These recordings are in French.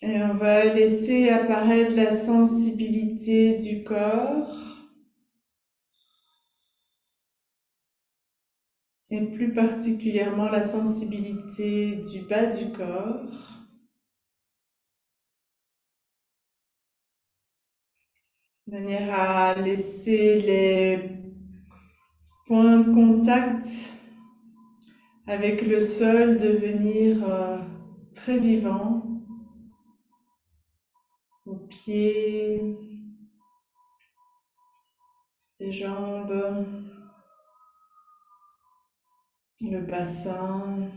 Et on va laisser apparaître la sensibilité du corps, et plus particulièrement la sensibilité du bas du corps, de manière à laisser les points de contact avec le sol devenir très vivants, aux pieds, les jambes, le bassin.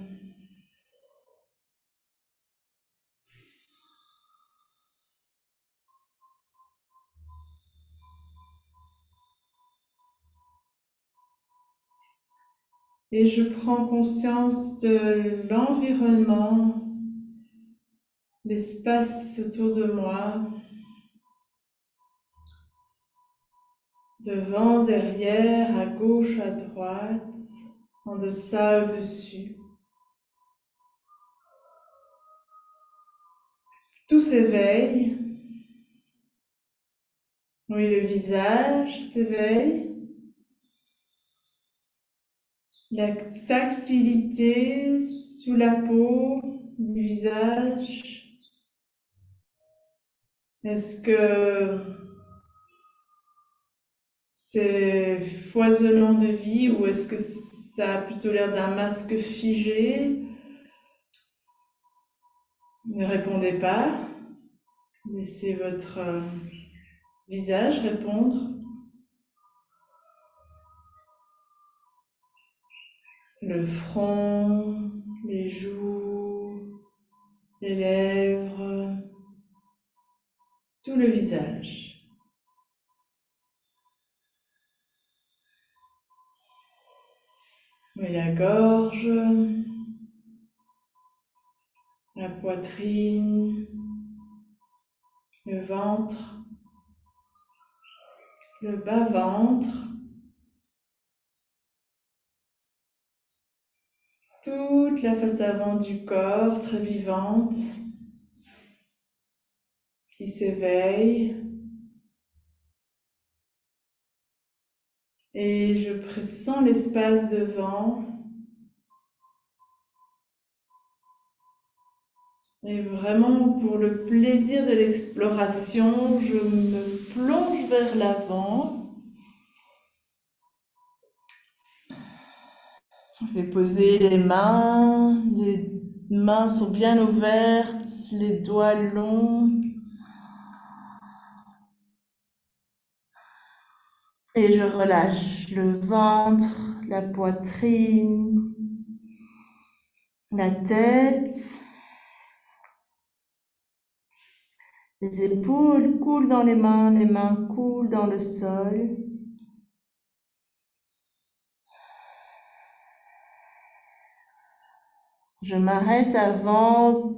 Et je prends conscience de l'environnement, l'espace autour de moi, devant, derrière, à gauche, à droite, en deçà, au-dessus. Tout s'éveille. Oui, le visage s'éveille. La tactilité sous la peau du visage. Est-ce que c'est foisonnant de vie ou est-ce que ça a plutôt l'air d'un masque figé? Ne répondez pas. Laissez votre visage répondre. Le front, les joues, les lèvres, tout le visage. Oui, la gorge, la poitrine, le ventre, le bas-ventre, toute la face avant du corps très vivante qui s'éveille. Et je pressens l'espace devant. Et vraiment, pour le plaisir de l'exploration, je me plonge vers l'avant. Je vais poser les mains sont bien ouvertes, les doigts longs. Et je relâche le ventre, la poitrine, la tête. Les épaules coulent dans les mains coulent dans le sol. Je m'arrête avant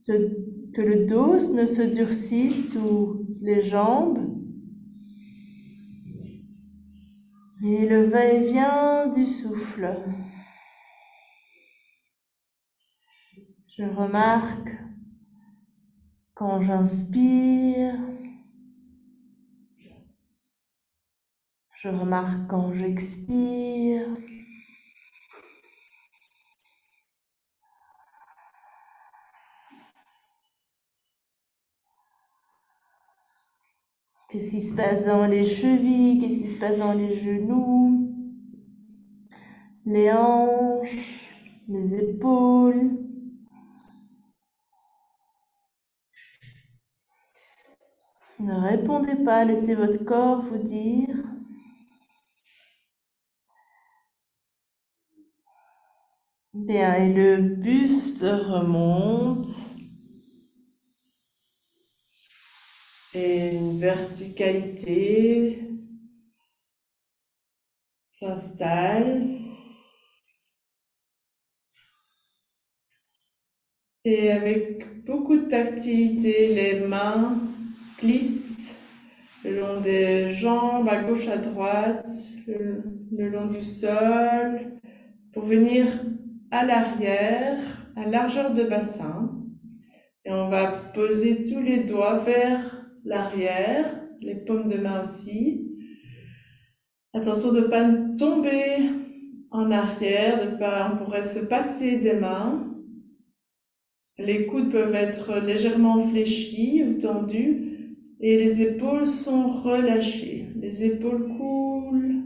que le dos ne se durcisse sous les jambes. Et le va-et-vient du souffle. Je remarque quand j'inspire. Je remarque quand j'expire. Qu'est-ce qui se passe dans les chevilles? Qu'est-ce qui se passe dans les genoux? Les hanches, les épaules. Ne répondez pas, laissez votre corps vous dire. Bien, et le buste remonte. Et une verticalité s'installe. Et avec beaucoup de tactilité, les mains glissent le long des jambes, à gauche, à droite, le long du sol, pour venir à l'arrière, à largeur de bassin, Et on va poser tous les doigts vers l'arrière, les paumes de main aussi. Attention de ne pas tomber en arrière, on pourrait se passer des mains. Les coudes peuvent être légèrement fléchis ou tendus et les épaules sont relâchées. Les épaules coulent.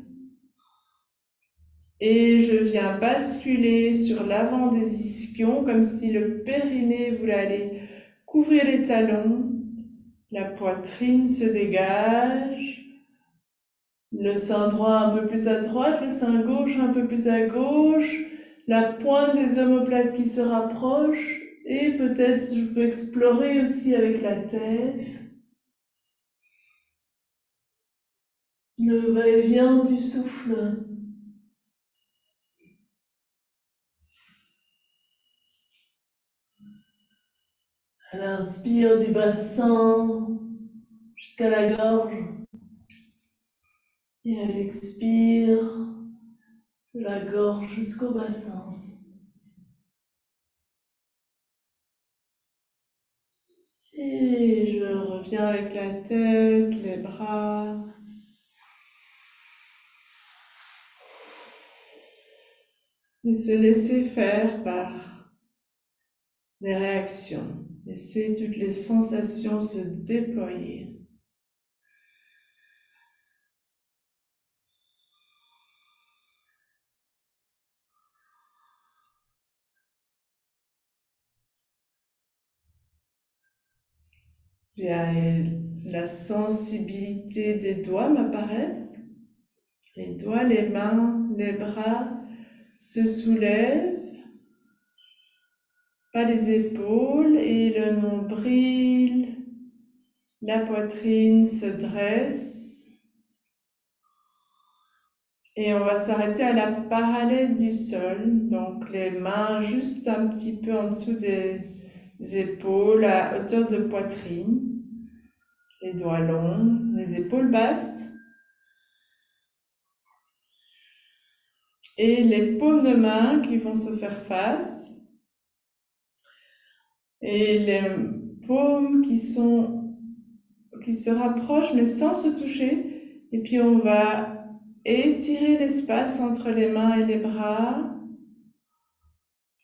Et je viens basculer sur l'avant des ischions comme si le périnée voulait aller couvrir les talons. La poitrine se dégage. Le sein droit un peu plus à droite, le sein gauche un peu plus à gauche. La pointe des omoplates qui se rapproche. Et peut-être je peux explorer aussi avec la tête. Le va-et-vient du souffle. Elle inspire du bassin jusqu'à la gorge. Et elle expire de la gorge jusqu'au bassin. Et je reviens avec la tête, les bras. Et se laisser faire par les réactions. Laisser toutes les sensations se déployer. La sensibilité des doigts m'apparaît. Les doigts, les mains, les bras se soulèvent, pas les épaules et le nombril, la poitrine se dresse. Et on va s'arrêter à la parallèle du sol, donc les mains juste un petit peu en dessous des épaules, à hauteur de poitrine, les doigts longs, les épaules basses. Et les paumes de main qui vont se faire face. Et les paumes qui se rapprochent mais sans se toucher. Et puis on va étirer l'espace entre les mains et les bras.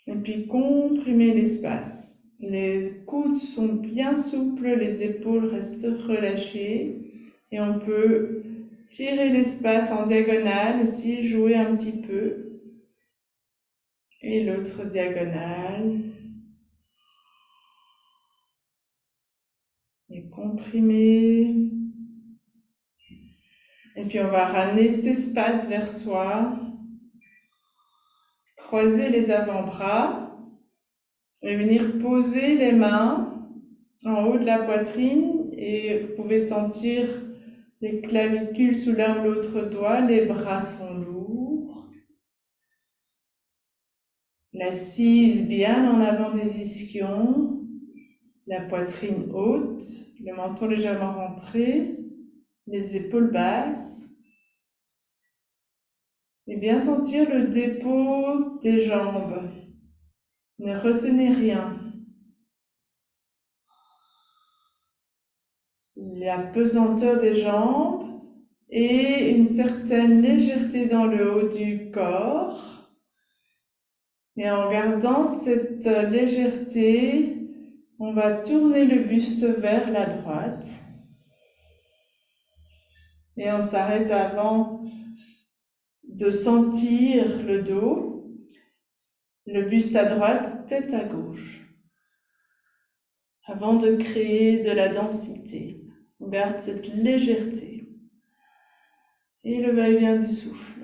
Et puis comprimer l'espace. Les coudes sont bien souples, les épaules restent relâchées. Et on peut tirer l'espace en diagonale aussi, jouer un petit peu. Et l'autre diagonale. Et comprimer. Et puis on va ramener cet espace vers soi. Croiser les avant-bras. Et venir poser les mains en haut de la poitrine. Et vous pouvez sentir les clavicules sous l'un ou l'autre doigt. Les bras sont lourds. L'assise bien en avant des ischions. La poitrine haute. Le menton légèrement rentré. Les épaules basses. Et bien sentir le dépôt des jambes. Ne retenez rien. La pesanteur des jambes et une certaine légèreté dans le haut du corps. Et en gardant cette légèreté, on va tourner le buste vers la droite. Et on s'arrête avant de sentir le dos, le buste à droite, tête à gauche. Avant de créer de la densité, on garde cette légèreté. Et le va-et-vient du souffle.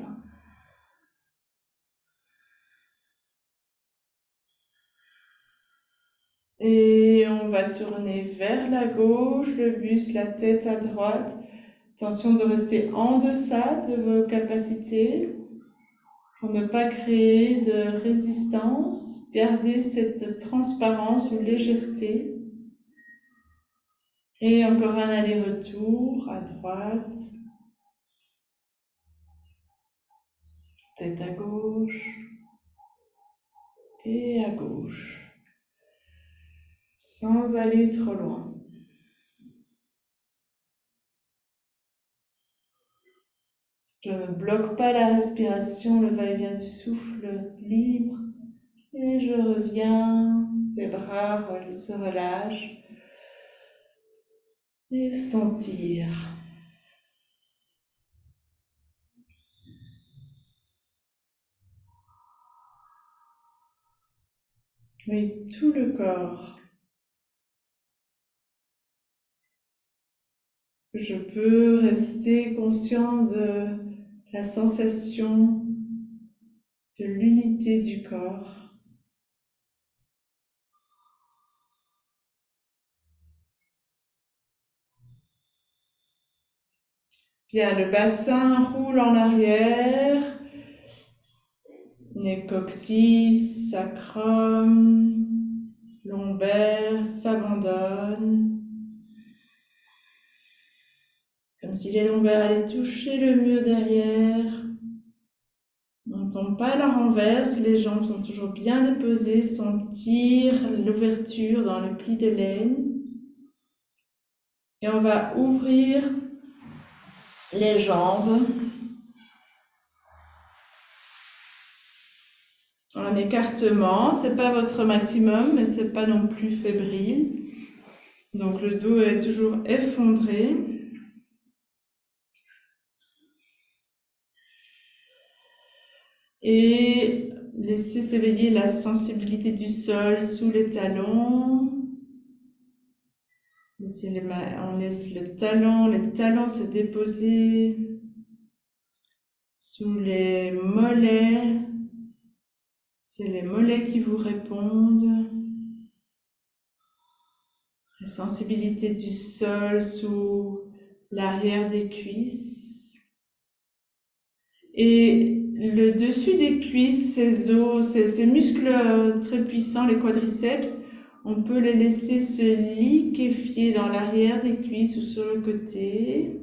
Et on va tourner vers la gauche, le buste, la tête à droite. Attention de rester en deçà de vos capacités pour ne pas créer de résistance. Gardez cette transparence ou légèreté. Et encore un aller-retour à droite. Tête à gauche et à gauche. sans aller trop loin. Je ne bloque pas la respiration, le va-et-vient du souffle libre. Et je reviens, les bras se relâchent. Et sentir. Oui, tout le corps. Est-ce que je peux rester conscient de la sensation de l'unité du corps? Bien, le bassin roule en arrière, les coccyx, sacrum, lombaire s'abandonne. Comme si les lombaires allaient toucher le mur derrière. On ne tombe pas à la renverse, les jambes sont toujours bien déposées, sentir l'ouverture dans le pli de l'aine. Et on va ouvrir les jambes en écartement. C'est pas votre maximum, mais c'est pas non plus fébrile. Donc le dos est toujours effondré. Et laissez s'éveiller la sensibilité du sol sous les talons. On laisse les talons se déposer sous les mollets. C'est les mollets qui vous répondent. La sensibilité du sol sous l'arrière des cuisses. Et le dessus des cuisses, ces os, ces muscles très puissants, les quadriceps, on peut les laisser se liquéfier dans l'arrière des cuisses ou sur le côté.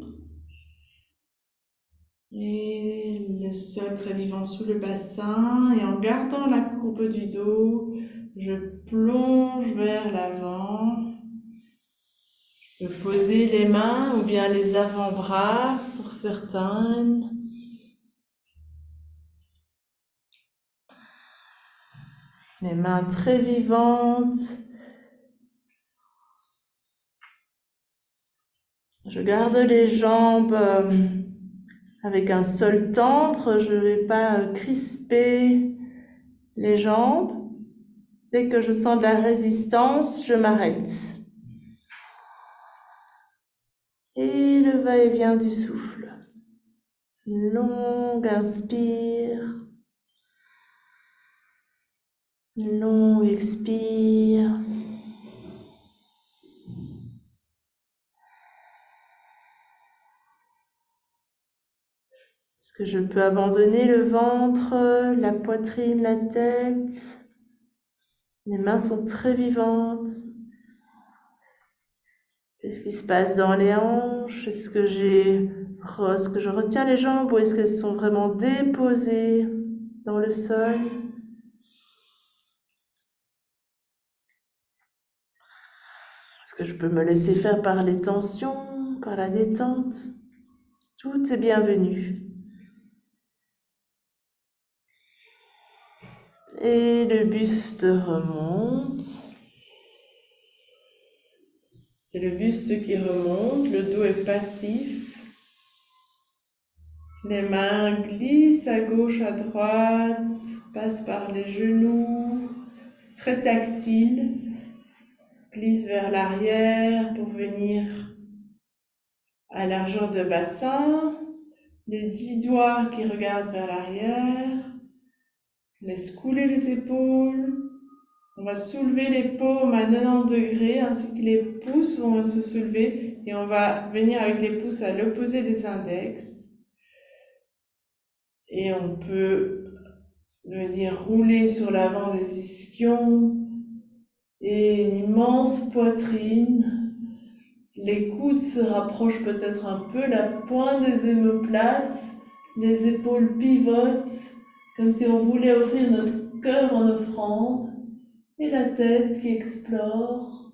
Et le sol très vivant sous le bassin. Et en gardant la courbe du dos, je plonge vers l'avant. Je peux poser les mains ou bien les avant-bras pour certains. Les mains très vivantes. Je garde les jambes avec un sol tendre. Je ne vais pas crisper les jambes. Dès que je sens de la résistance, je m'arrête. Et le va-et-vient du souffle. Long inspire. Long expire. Est-ce que je peux abandonner le ventre, la poitrine, la tête? Les mains sont très vivantes. Qu'est-ce qui se passe dans les hanches? Est-ce que je retiens les jambes ou est-ce qu'elles sont vraiment déposées dans le sol? Est-ce que je peux me laisser faire par les tensions, par la détente? Tout est bienvenu. Et le buste remonte. C'est le buste qui remonte, le dos est passif. Les mains glissent à gauche, à droite, passent par les genoux. C'est très tactile. Glisse vers l'arrière pour venir à largeur de bassin. Les 10 doigts qui regardent vers l'arrière. Laisse couler les épaules. On va soulever les paumes à 90 degrés ainsi que les pouces vont se soulever et on va venir avec les pouces à l'opposé des index. Et on peut venir rouler sur l'avant des ischions et une immense poitrine. Les coudes se rapprochent peut-être un peu, la pointe des omoplates, les épaules pivotent comme si on voulait offrir notre cœur en offrande. Et la tête qui explore,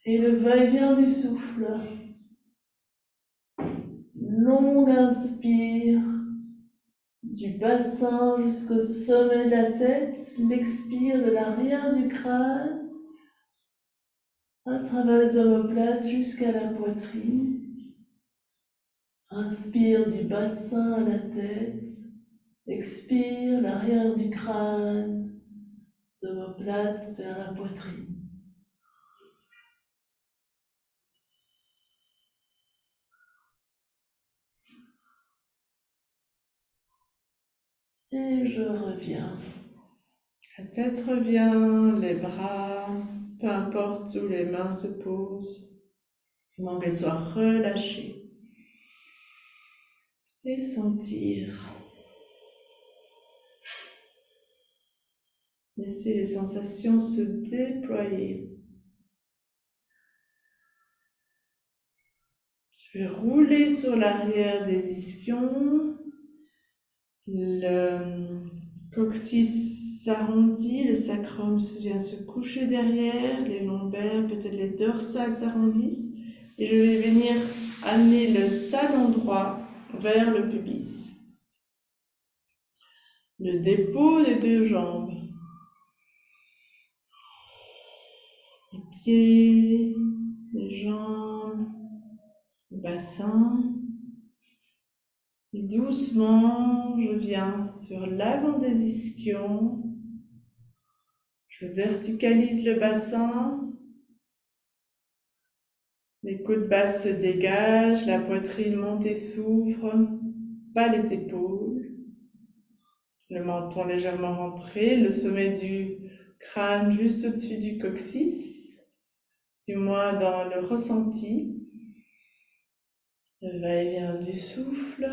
Et le va-et-vient du souffle. Longue inspire du bassin jusqu'au sommet de la tête. L'expire de l'arrière du crâne à travers les omoplates jusqu'à la poitrine. Inspire du bassin à la tête. Expire l'arrière du crâne, omoplates vers la poitrine. Et je reviens. La tête revient, les bras, peu importe où les mains se posent. Il faut qu'elles soient relâchées. Et sentir. Laisser les sensations se déployer. Je vais rouler sur l'arrière des ischions. Le coccyx s'arrondit, le sacrum vient se coucher derrière, les lombaires, peut-être les dorsales s'arrondissent. Et je vais venir amener le talon droit vers le pubis. Le dépôt des deux jambes. Les pieds, les jambes, le bassin. Et doucement, je viens sur l'avant des ischions. Je verticalise le bassin. Les côtes basses se dégagent, la poitrine monte et s'ouvre, pas les épaules. Le menton légèrement rentré, le sommet du crâne juste au-dessus du coccyx, du moins dans le ressenti. Le va-et-vient du souffle.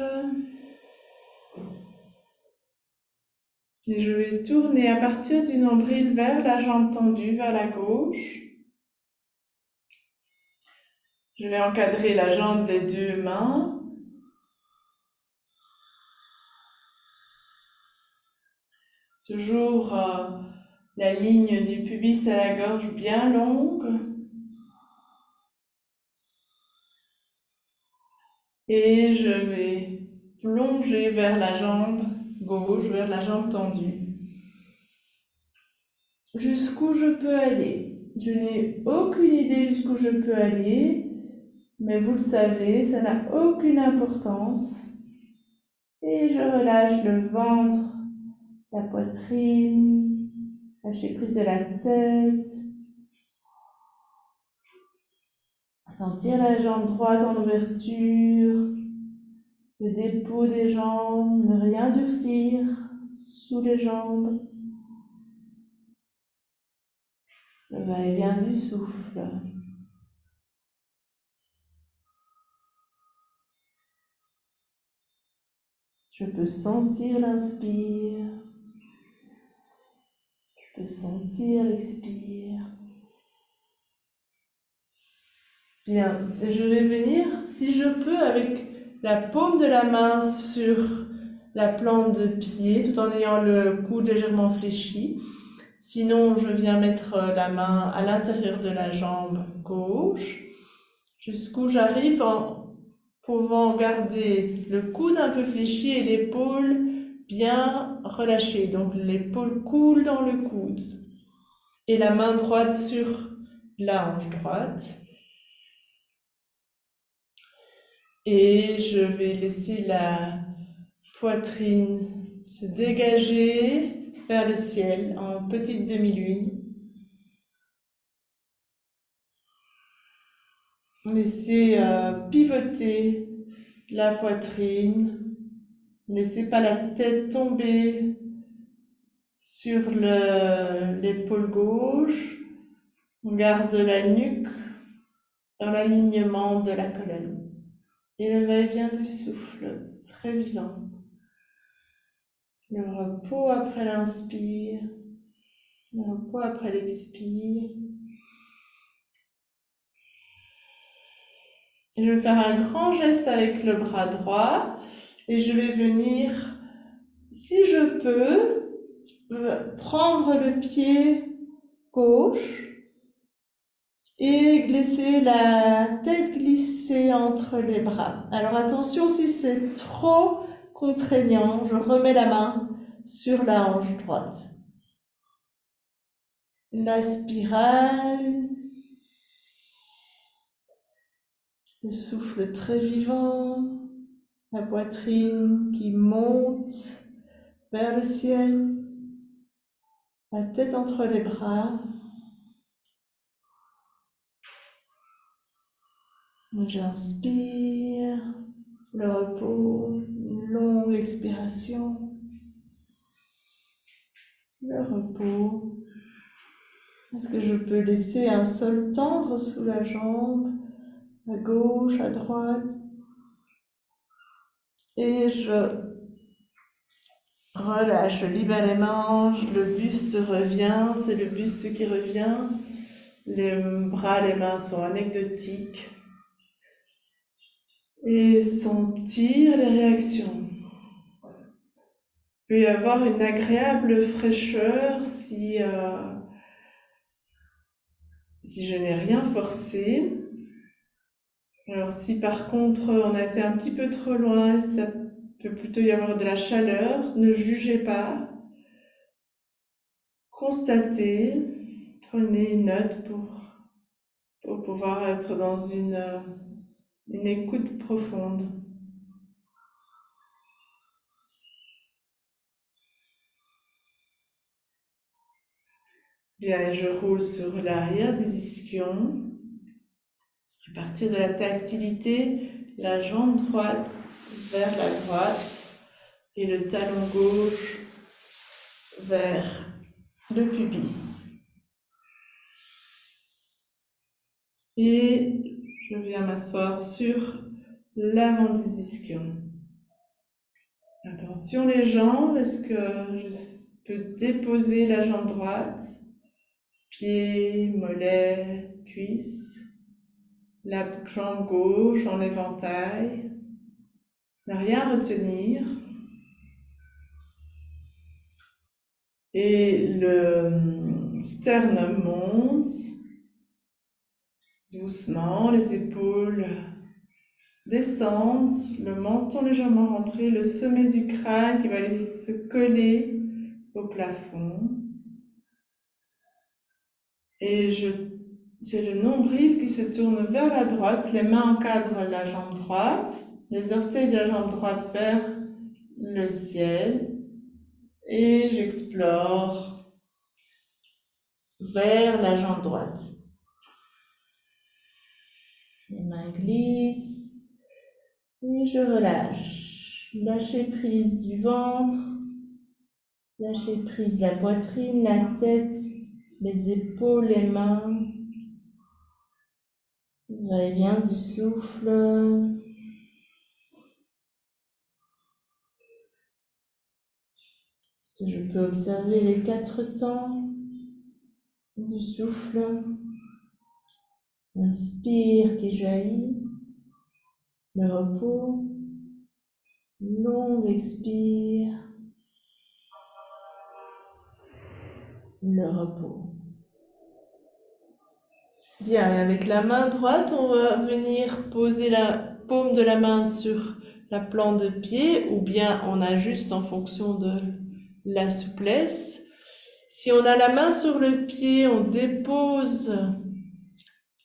Et je vais tourner à partir du nombril vers la jambe tendue, vers la gauche. Je vais encadrer la jambe des deux mains. Toujours la ligne du pubis à la gorge bien longue. Et je vais plonger vers la jambe gauche, vers la jambe tendue. Jusqu'où je peux aller. Je n'ai aucune idée jusqu'où je peux aller, mais vous le savez, ça n'a aucune importance. Et je relâche le ventre, la poitrine, lâcher prise de la tête. Sentir la jambe droite en ouverture, le dépôt des jambes, ne rien durcir sous les jambes. Le va-et-vient du souffle. Je peux sentir l'inspire. Je peux sentir l'expire. Bien, je vais venir, si je peux, avec la paume de la main sur la plante de pied, tout en ayant le coude légèrement fléchi. Sinon, je viens mettre la main à l'intérieur de la jambe gauche, jusqu'où j'arrive en pouvant garder le coude un peu fléchi et l'épaule bien relâchée. Donc l'épaule coule dans le coude et la main droite sur la hanche droite. Et je vais laisser la poitrine se dégager vers le ciel en petite demi-lune. Laissez pivoter la poitrine. Laissez pas la tête tomber sur l'épaule gauche. On garde la nuque dans l'alignement de la colonne. Et le va-et-vient du souffle, très vivant. Le repos après l'inspire. Le repos après l'expire. Je vais faire un grand geste avec le bras droit et je vais venir, si je peux, prendre le pied gauche Et laissez la tête glisser entre les bras. Alors attention, si c'est trop contraignant, je remets la main sur la hanche droite. La spirale, le souffle très vivant, la poitrine qui monte vers le ciel, la tête entre les bras. J'inspire, le repos, une longue expiration, le repos. Est-ce que je peux laisser un sol tendre sous la jambe, à gauche, à droite? Et je relâche, je libère les manches, le buste revient, c'est le buste qui revient. Les bras, les mains sont anecdotiques. Et sentir les réactions. Il peut y avoir une agréable fraîcheur si je n'ai rien forcé. Alors si par contre on a été un petit peu trop loin, ça peut plutôt y avoir de la chaleur, ne jugez pas. Constatez, prenez une note pour pouvoir être dans une écoute profonde. Bien, je roule sur l'arrière des ischions. À partir de la tactilité, la jambe droite vers la droite et le talon gauche vers le pubis. Et je viens m'asseoir sur l'avant des ischions. Attention les jambes, est-ce que je peux déposer la jambe droite, pied, mollet, cuisse, la jambe gauche en éventail, ne rien retenir. Et le sternum monte doucement, les épaules descendent, le menton légèrement rentré, le sommet du crâne qui va aller se coller au plafond. Et c'est le nombril qui se tourne vers la droite, les mains encadrent la jambe droite, les orteils de la jambe droite vers le ciel. Et j'explore vers la jambe droite. Les mains glissent et je relâche. Lâcher prise du ventre, lâcher prise la poitrine, la tête, les épaules, les mains. Va-et-vient du souffle. Est-ce que je peux observer les 4 temps du souffle? L'inspire qui jaillit, le repos, long expire, le repos. Bien, et avec la main droite, on va venir poser la paume de la main sur la plante de pied, ou bien on ajuste en fonction de la souplesse. Si on a la main sur le pied, on dépose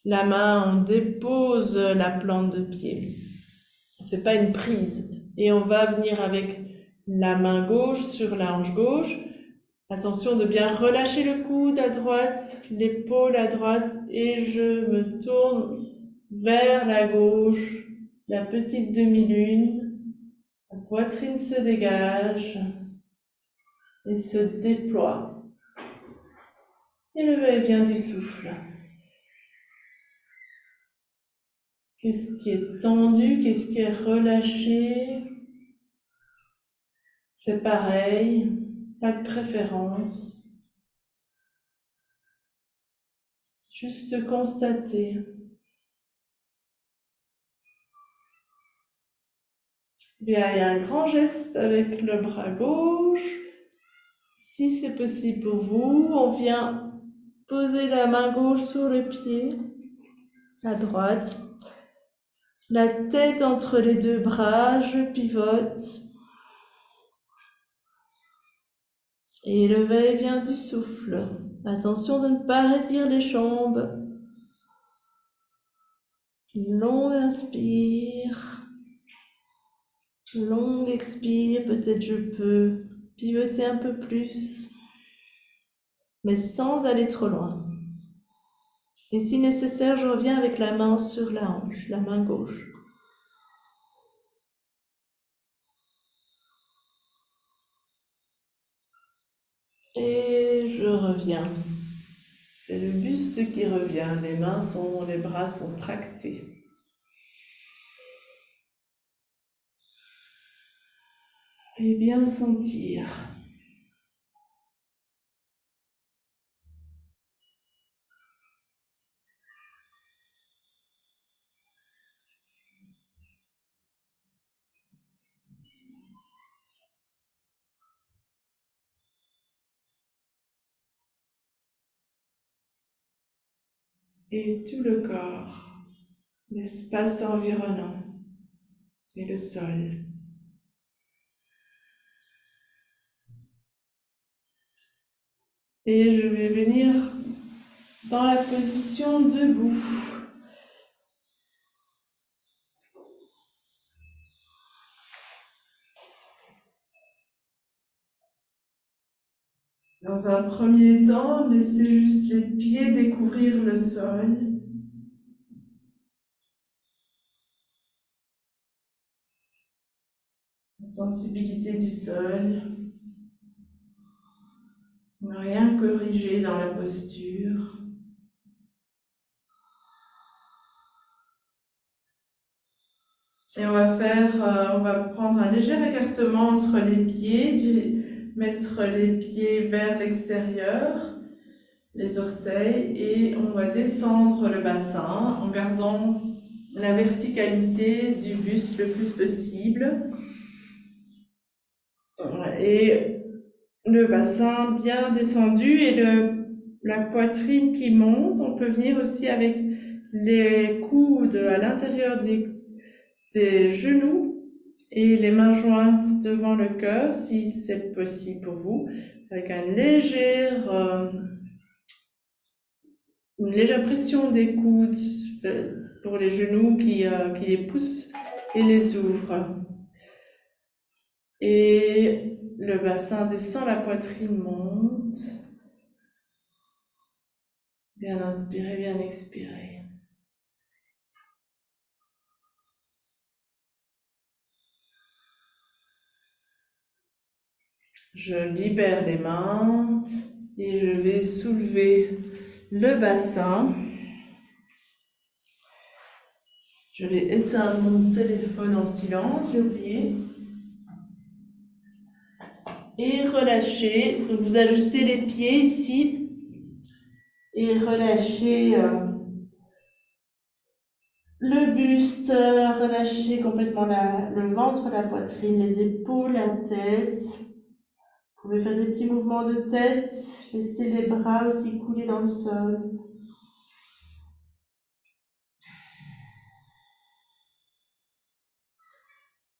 la main, on dépose la plante de pied. C'est pas une prise. Et on va venir avec la main gauche sur la hanche gauche. Attention de bien relâcher le coude à droite, l'épaule à droite, et je me tourne vers la gauche, la petite demi-lune. La poitrine se dégage et se déploie. Et le va-et-vient du souffle. Qu'est-ce qui est tendu? Qu'est-ce qui est relâché? C'est pareil, pas de préférence. Juste constater. Bien, il y a un grand geste avec le bras gauche. Si c'est possible pour vous, on vient poser la main gauche sur le pied. à droite. La tête entre les deux bras, je pivote. Et le va-et-vient du souffle. Attention de ne pas raidir les jambes. Long inspire. Long expire. Peut-être je peux pivoter un peu plus, mais sans aller trop loin. Et si nécessaire, je reviens avec la main sur la hanche, la main gauche. Et je reviens. C'est le buste qui revient, les bras sont tractés. Et bien sentir. Et tout le corps, l'espace environnant et le sol. Et je vais venir dans la position debout. Dans un premier temps, laissez juste les pieds découvrir le sol. La sensibilité du sol. Ne rien corriger dans la posture. Et on va prendre un léger écartement entre les pieds, mettre les pieds vers l'extérieur, les orteils, et on va descendre le bassin en gardant la verticalité du buste le plus possible. Et le bassin bien descendu et la poitrine qui monte. On peut venir aussi avec les coudes à l'intérieur des genoux et les mains jointes devant le cœur, si c'est possible pour vous, avec une légère pression des coudes pour les genoux qui les poussent et les ouvrent. Et le bassin descend, la poitrine monte. Bien inspirer, bien expirer. Je libère les mains et je vais soulever le bassin. Je vais éteindre mon téléphone en silence, j'ai oublié. Et relâcher. Donc vous ajustez les pieds ici et relâchez le buste, relâchez complètement le ventre, la poitrine, les épaules, la tête. Vous pouvez faire des petits mouvements de tête, laissez les bras aussi couler dans le sol.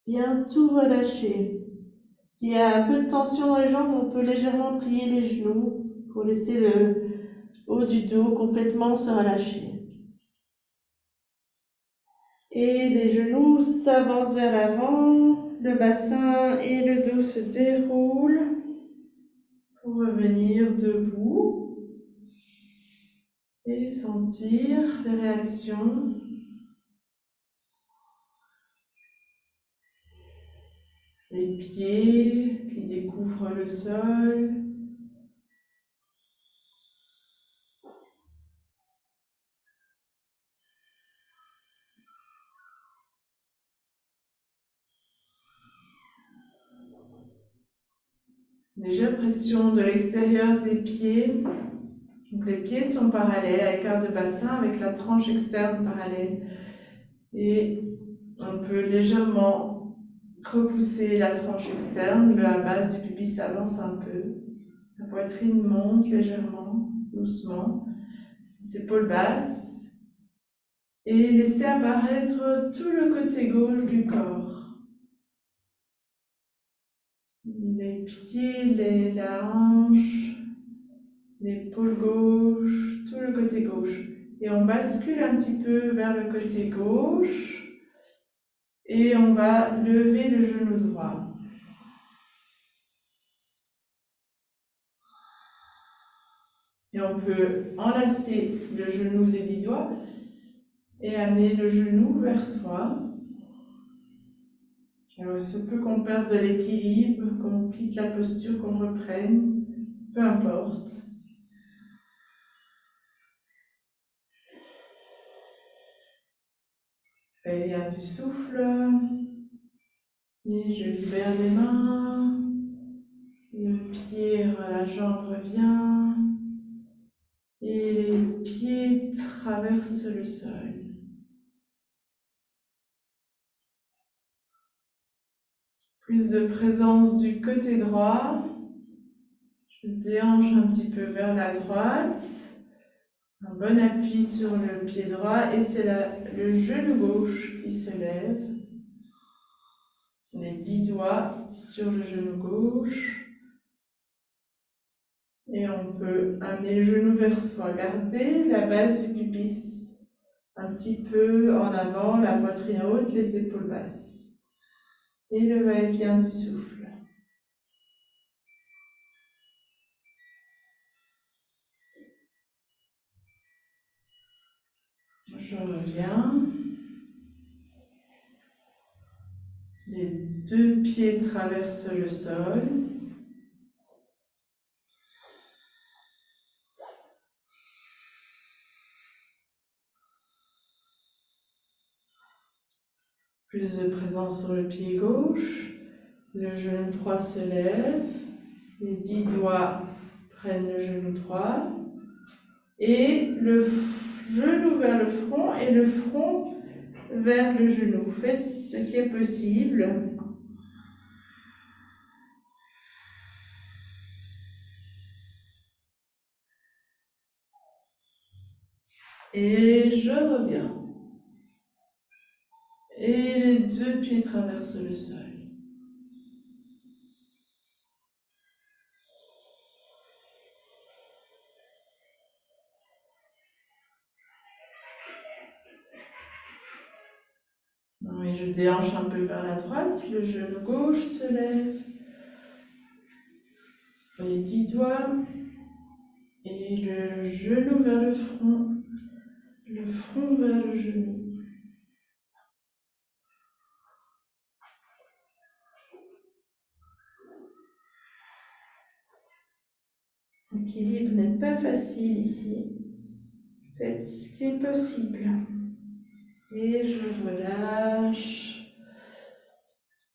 Bien tout relâcher. S'il y a un peu de tension dans les jambes, on peut légèrement plier les genoux pour laisser le haut du dos complètement se relâcher. Et les genoux s'avancent vers l'avant, le bassin et le dos se déroulent pour revenir debout et sentir les réactions. Les pieds qui découvrent le sol. Légère pression de l'extérieur des pieds. Donc les pieds sont parallèles à l'écart de bassin avec la tranche externe parallèle. Et on peut légèrement repousser la tranche externe, la base du pubis s'avance un peu. La poitrine monte légèrement, doucement. Les épaules basses. Et laissez apparaître tout le côté gauche du corps. Les pieds, la hanche, l'épaule gauche, tout le côté gauche. Et on bascule un petit peu vers le côté gauche. Et on va lever le genou droit. Et on peut enlacer le genou des 10 doigts et amener le genou vers soi. Alors, il se peut qu'on perde de l'équilibre, qu'on quitte la posture, qu'on reprenne, peu importe. Et bien du souffle. Et je libère les mains. Le pied, la jambe revient. Et les pieds traversent le sol. Plus de présence du côté droit. Je déhanche un petit peu vers la droite. Un bon appui sur le pied droit et c'est le genou gauche qui se lève. Les 10 doigts sur le genou gauche. Et on peut amener le genou vers soi. Gardez la base du pubis un petit peu en avant, la poitrine haute, les épaules basses. Et le va-et-vient du souffle. Je reviens. Les 2 pieds traversent le sol. Plus de présence sur le pied gauche. Le genou droit se lève. Les 10 doigts prennent le genou droit. Et le genou vers le front et le front vers le genou. Faites ce qui est possible. Et je reviens. Et les 2 pieds traversent le sol. Et je déhanche un peu vers la droite. Le genou gauche se lève. Les 10 doigts. Et le genou vers le front. Le front vers le genou. L'équilibre n'est pas facile ici. Faites ce qui est possible. Et je relâche.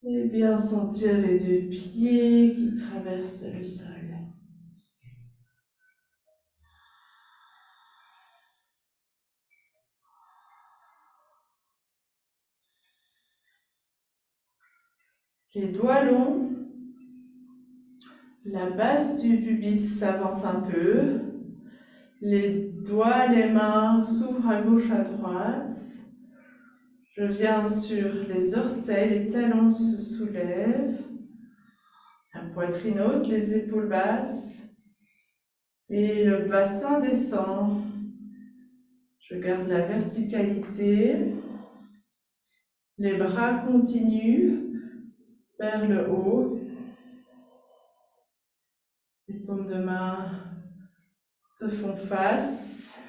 Et bien sentir les 2 pieds qui traversent le sol. Les doigts longs. La base du pubis s'avance un peu. Les doigts, les mains s'ouvrent à gauche, à droite. Je viens sur les orteils, les talons se soulèvent. La poitrine haute, les épaules basses. Et le bassin descend. Je garde la verticalité. Les bras continuent vers le haut. Les paumes de main se font face.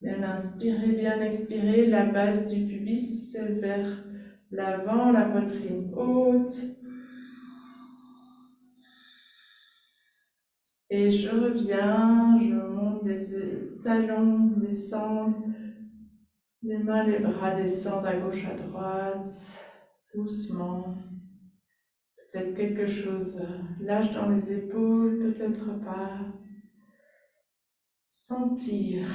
Bien inspirer, bien expirer. La base du pubis, c'est vers l'avant, la poitrine haute. Et je reviens, je monte les talons, descendent. Les mains, les bras descendent à gauche, à droite, doucement. Peut-être quelque chose lâche dans les épaules, peut-être pas. Sentir.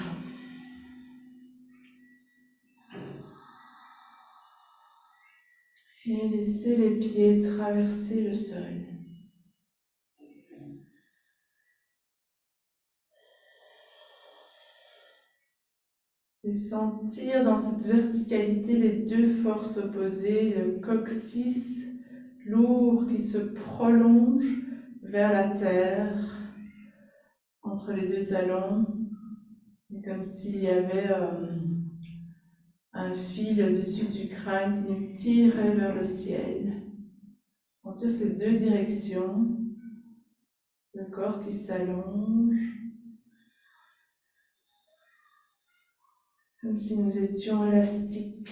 Et laisser les pieds traverser le sol. Et sentir dans cette verticalité les deux forces opposées, le coccyx lourd qui se prolonge vers la terre, entre les deux talons, et comme s'il y avait un fil au-dessus du crâne qui nous tirait vers le ciel. Sentir ces deux directions, le corps qui s'allonge, comme si nous étions élastiques.